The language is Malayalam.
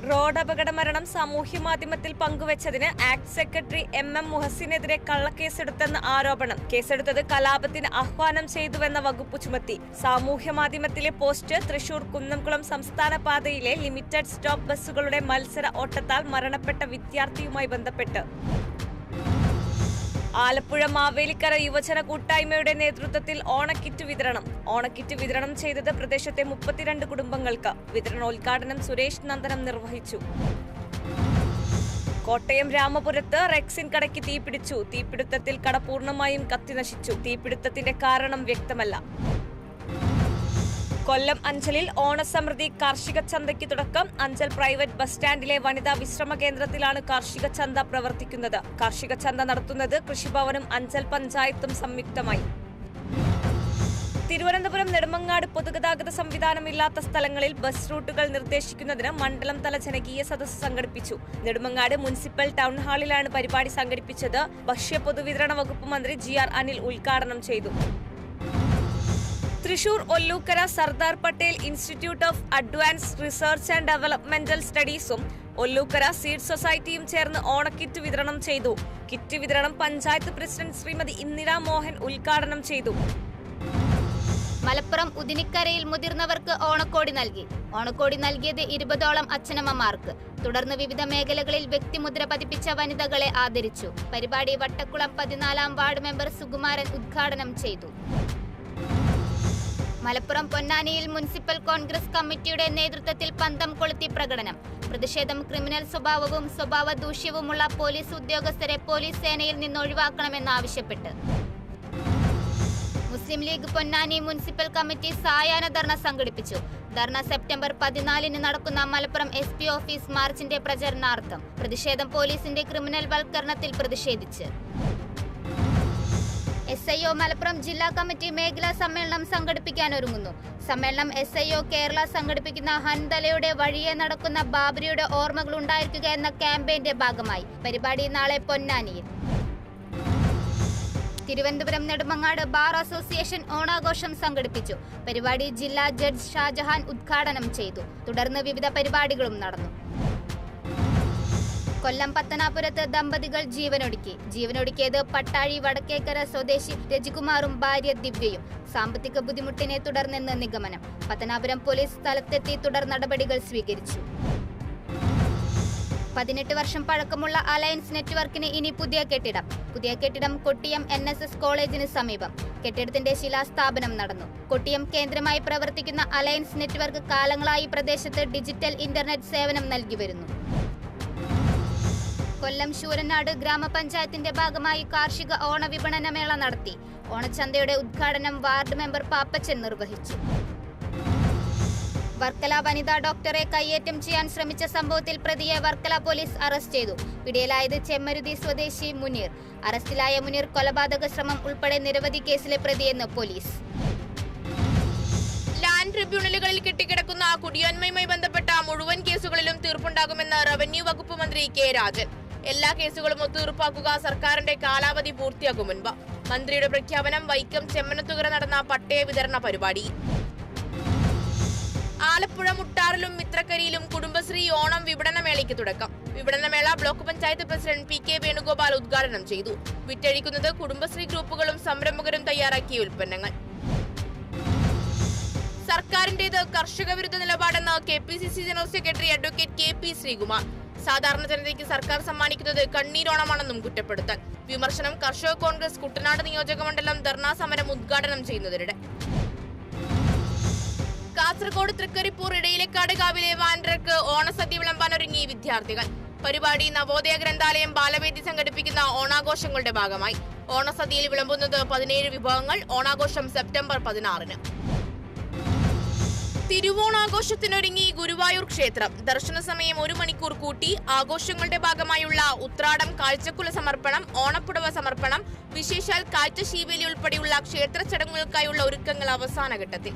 റോഡപകട മരണം സാമൂഹ്യമാധ്യമത്തിൽ പങ്കുവച്ചതിന് ആക്ട് സെക്രട്ടറി MM മുഹസിനെതിരെ കള്ളക്കേസെടുത്തെന്ന ആരോപണം. കേസെടുത്തത് കലാപത്തിന് ആഹ്വാനം ചെയ്തുവെന്ന വകുപ്പ് ചുമത്തി. സാമൂഹ്യമാധ്യമത്തിലെ പോസ്റ്റ് തൃശൂർ കുന്നംകുളം സംസ്ഥാന പാതയിലെ ലിമിറ്റഡ് സ്റ്റോപ്പ് ബസ്സുകളുടെ മത്സര ഓട്ടത്താൽ മരണപ്പെട്ട വിദ്യാർത്ഥിയുമായി ബന്ധപ്പെട്ട്. ആലപ്പുഴ മാവേലിക്കര യുവജന കൂട്ടായ്മയുടെ നേതൃത്വത്തിൽ ഓണക്കിറ്റ് വിതരണം. ഓണക്കിറ്റ് വിതരണം ചെയ്തത് പ്രദേശത്തെ 32 കുടുംബങ്ങൾക്ക്. വിതരണോദ്ഘാടനം സുരേഷ് നന്ദനം നിർവഹിച്ചു. കോട്ടയം രാമപുരത്ത് റെക്സിൻ കടയ്ക്ക് തീപിടിച്ചു. തീപിടുത്തത്തിൽ കട പൂർണ്ണമായും കത്തിനശിച്ചു. തീപിടുത്തത്തിന്റെ കാരണം വ്യക്തമല്ല. കൊല്ലം അഞ്ചലിൽ ഓണസമൃദ്ധി കാർഷിക ചന്തയ്ക്ക് തുടക്കം. അഞ്ചൽ പ്രൈവറ്റ് ബസ് സ്റ്റാൻഡിലെ വനിതാ വിശ്രമ കേന്ദ്രത്തിലാണ് കാർഷിക ചന്ത പ്രവർത്തിക്കുന്നത്. കാർഷിക ചന്ത നടത്തുന്നത് കൃഷിഭവനും അഞ്ചൽ പഞ്ചായത്തും സംയുക്തമായി. തിരുവനന്തപുരം നെടുമങ്ങാട് പൊതുഗതാഗത സംവിധാനമില്ലാത്ത സ്ഥലങ്ങളിൽ ബസ് റൂട്ടുകൾ നിർദ്ദേശിക്കുന്നതിന് മണ്ഡലം തല ജനകീയ സദസ്സ് സംഘടിപ്പിച്ചു. നെടുമങ്ങാട് മുനിസിപ്പൽ ടൗൺ ഹാളിലാണ് പരിപാടി സംഘടിപ്പിച്ചത്. ഭക്ഷ്യ പൊതുവിതരണ വകുപ്പ് മന്ത്രി GR അനിൽ ഉദ്ഘാടനം ചെയ്തു. Thrissur Ollukkara Sardar Patel institute of advanced research and developmental സ്റ്റഡീസും ഒല്ലൂക്കര സീഡ് സൊസൈറ്റിയും ചേർന്ന് ഓണക്കിറ്റ് വിതരണം ചെയ്തു. കിറ്റ് വിതരണം പഞ്ചായത്ത് പ്രസിഡന്റ് ശ്രീമതി ഇന്ദിര മോഹൻ ഉദ്ഘാടനം ചെയ്തു. മലപ്പുറം ഉദിനിക്കരയിൽ മുതിർന്നവർക്ക് ഓണക്കോടി നൽകി. ഓണക്കോടി നൽകിയത് 20ഓളം അച്ഛനമ്മമാർക്ക്. തുടർന്ന് വിവിധ മേഖലകളിൽ വ്യക്തിമുദ്ര പതിപ്പിച്ച വനിതകളെ ആദരിച്ചു. പരിപാടി വട്ടക്കുളം 14ാം വാർഡ് മെമ്പർ സുകുമാരൻ ഉദ്ഘാടനം ചെയ്തു. മലപ്പുറം പൊന്നാനിയിൽ മുനിസിപ്പൽ കോൺഗ്രസ് കമ്മിറ്റിയുടെ നേതൃത്വത്തിൽ പന്തം കൊളുത്തി പ്രകടനം. പ്രതിഷേധം ക്രിമിനൽ സ്വഭാവവും സ്വഭാവ ദൂഷ്യവുമുള്ള പോലീസ് ഉദ്യോഗസ്ഥരെ പോലീസ് സേനയിൽ നിന്ന് ഒഴിവാക്കണമെന്നാവശ്യപ്പെട്ട്. മുസ്ലിം ലീഗ് പൊന്നാനി മുനിസിപ്പൽ കമ്മിറ്റി സായാഹ്ന ധർണ സംഘടിപ്പിച്ചു. ധർണ സെപ്റ്റംബർ 14 നടക്കുന്ന മലപ്പുറം SP ഓഫീസ് മാർച്ചിന്റെ പ്രചരണാർത്ഥം. പ്രതിഷേധം പോലീസിന്റെ ക്രിമിനൽ വൽക്കരണത്തിൽ പ്രതിഷേധിച്ച്. SIO മലപ്പുറം ജില്ലാ കമ്മിറ്റി മേഖലാ സമ്മേളനം സംഘടിപ്പിക്കാൻ ഒരുങ്ങുന്നു. സമ്മേളനം SIO കേരള സംഘടിപ്പിക്കുന്ന ഹൻതലയുടെ വഴിയെ നടക്കുന്ന ബാബരിയുടെ ഓർമ്മകൾ ഉണ്ടായിരിക്കുക എന്ന ക്യാമ്പയിന്റെ ഭാഗമായി. പരിപാടി നാളെ പൊന്നാനിയിൽ. തിരുവനന്തപുരം നെടുമങ്ങാട് ബാർ അസോസിയേഷൻ ഓണാഘോഷം സംഘടിപ്പിച്ചു. പരിപാടി ജില്ലാ ജഡ്ജ് ഷാജഹാൻ ഉദ്ഘാടനം ചെയ്തു. തുടർന്ന് വിവിധ പരിപാടികളും നടന്നു. കൊല്ലം പത്തനാപുരത്ത് ദമ്പതികൾ ജീവനൊടുക്കിയത് പട്ടാഴി വടക്കേക്കര സ്വദേശി രജികുമാറും ഭാര്യ ദിവ്യയും. സാമ്പത്തിക ബുദ്ധിമുട്ടിനെ തുടർന്നെന്ന് നിഗമനം. പത്തനാപുരം പോലീസ് സ്ഥലത്തെത്തി തുടർ നടപടികൾ സ്വീകരിച്ചു. 18 വർഷം പഴക്കമുള്ള അലയൻസ് നെറ്റ്വർക്കിന് ഇനി പുതിയ കെട്ടിടം കൊട്ടിയം NSS കോളേജിന് സമീപം. കെട്ടിടത്തിന്റെ ശിലാസ്ഥാപനം നടന്നു. കൊട്ടിയം കേന്ദ്രമായി പ്രവർത്തിക്കുന്ന അലയൻസ് നെറ്റ്വർക്ക് കാലങ്ങളായി പ്രദേശത്ത് ഡിജിറ്റൽ ഇന്റർനെറ്റ് സേവനം നൽകി വരുന്നു. കൊല്ലം ശൂരനാട് ഗ്രാമപഞ്ചായത്തിന്റെ ഭാഗമായി കാർഷിക ഓണ വിപണന മേള നടത്തി. ഓണച്ചന്തയുടെ ഉദ്ഘാടനം വാർഡ് മെമ്പർ പാപ്പച്ചൻ നിർവഹിച്ചു. വർക്കല വനിതാ ഡോക്ടറെ കയ്യേറ്റം ചെയ്യാൻ ശ്രമിച്ച സംഭവത്തിൽ പ്രതിയെ വർക്കല പോലീസ് അറസ്റ്റ് ചെയ്തു. പിടിയിലായത് ചെമ്മരുതി സ്വദേശി മുനീർ. അറസ്റ്റിലായ മുനീർ കൊലപാതക ശ്രമം ഉൾപ്പെടെ നിരവധി കേസിലെ പ്രതിയെന്ന് പോലീസ്. ലാൻഡ് ട്രിബ്യൂണലുകളിൽ കെട്ടിക്കിടക്കുന്ന കുടിയാന്മയുമായി ബന്ധപ്പെട്ട മുഴുവൻ കേസുകളിലും തീർപ്പുണ്ടാകുമെന്ന് റവന്യൂ വകുപ്പ് മന്ത്രി K രാജൻ. എല്ലാ കേസുകളും ഒത്തുതീർപ്പാക്കുക സർക്കാരിന്റെ കാലാവധി പൂർത്തിയാകും മുൻപ്. മന്ത്രിയുടെ പ്രഖ്യാപനം വൈക്കം ചെമ്മനത്തുകര നടന്ന പട്ടയ വിതരണ പരിപാടി. ആലപ്പുഴ മുട്ടാറിലും മിത്രക്കരിയിലും കുടുംബശ്രീ ഓണം വിപണനമേളയ്ക്ക് തുടക്കം. വിപണനമേള block panchayat president PK Venugopal ഉദ്ഘാടനം ചെയ്തു. വിറ്റഴിക്കുന്നത് കുടുംബശ്രീ ഗ്രൂപ്പുകളും സംരംഭകരും തയ്യാറാക്കിയ ഉൽപ്പന്നങ്ങൾ. സർക്കാരിന്റേത് കർഷക വിരുദ്ധ നിലപാടെന്ന് KPCC general secretary advocate KP Sreekumar. സാധാരണ ജനതയ്ക്ക് സർക്കാർ സമ്മാനിക്കുന്നത് കണ്ണീരോണമാണെന്നും കുറ്റപ്പെടുത്തൽ. വിമർശനം കർഷക കോൺഗ്രസ് കുട്ടനാട് നിയോജക മണ്ഡലം ധർണാ സമരം ഉദ്ഘാടനം ചെയ്യുന്നതിനിടെ. കാസർഗോഡ് തൃക്കരിപ്പൂർ ഇടയിലേക്കാട് കാവിലെ വാൻഡ്രക്ക് ഓണസദ്യ വിളമ്പാനൊരുങ്ങി വിദ്യാർത്ഥികൾ. പരിപാടി നവോദയ ഗ്രന്ഥാലയം ബാലവേദി സംഘടിപ്പിക്കുന്ന ഓണാഘോഷങ്ങളുടെ ഭാഗമായി. ഓണസദ്യയിൽ വിളമ്പുന്നത് 17 വിഭവങ്ങൾ. ഓണാഘോഷം സെപ്റ്റംബർ 16. തിരുവോണാഘോഷത്തിനൊരുങ്ങി ഗുരുവായൂർ ക്ഷേത്രം. ദർശന സമയം 1 മണിക്കൂർ കൂട്ടി. ആഘോഷങ്ങളുടെ ഭാഗമായുള്ള ഉത്രാടം കാഴ്ചക്കുല സമർപ്പണം, ഓണപ്പുടവ സമർപ്പണം, വിശേഷാൽ കാഴ്ച ശീവേലി ഉൾപ്പെടെയുള്ള ക്ഷേത്ര ചടങ്ങുകൾക്കായുള്ള ഒരുക്കങ്ങൾ അവസാന ഘട്ടത്തിൽ.